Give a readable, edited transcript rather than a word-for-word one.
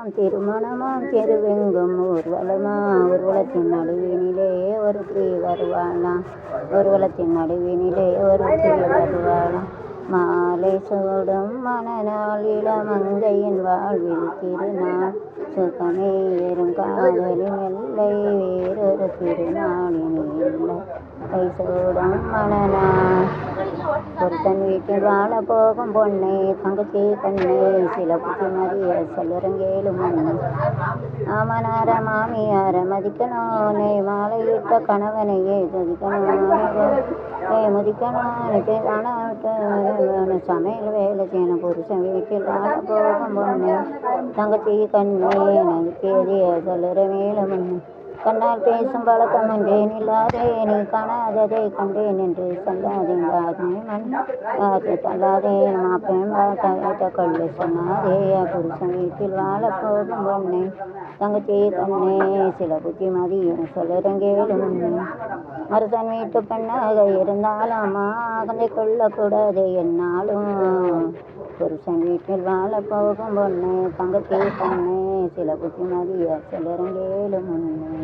திருமணமாம் தெருவெங்கும் ஊர்வலத்தின் நடுவினிலே ஒருத்தி வருவாளாம். ஊர்வலத்தின் நடுவினிலே ஒருத்தி வருவாளாம். மாலை சூடும் மணநாள் இளமங்கையின் வாழ்வில் திருநாள். சுகமே வெறும் காதலின் எல்லை, வேறொரு திருநாளினில் இல்லை. கை சூடும் மணநாள். புருஷன் வீட்டில் வாழ போகும் பொண்ணே, தங்கச்சி கண்ணே, சில புத்திமதிய சொல்லுறங்கேளும் அண்ணே. மாமனார மாமியார மதிக்கணும், நே மாலையிட்ட கணவனையே துதிக்கணும். முதிக்கணும் சமையல் வேலை செய்யணும். புருஷன் வீட்டில் வாழ போகும் பொண்ணே, தங்கச்சி கண்ணே, நம்பிக்கைய சொல்லுற மேலும் அண்ணே. கண்ணால் பேசும் பழக்கம் என்றேன் இல்லாதே, நீ காணாததை கண்டேன் என்று சொல்லாதே. தள்ளாதே மாப்பேன் பார்த்த கொள்ளு சொன்னாதே. புருஷன் வீட்டில் வாழ போகும் பொண்ணே, தங்கச்சி கண்ணே, சில புத்திமதியும் சொல்லுறங்கேளும் அண்ணே. அரசன் வீட்டு பெண்ணாக இருந்தாலும் அகந்தை கொள்ளக்கூடாது என்னாலும். புருஷன் வீட்டில் வாழ போகும் பொண்ணே, தங்கச்சி கண்ணே, சில புத்திமதிய சொல்லுறங்கேளும் அண்ணே.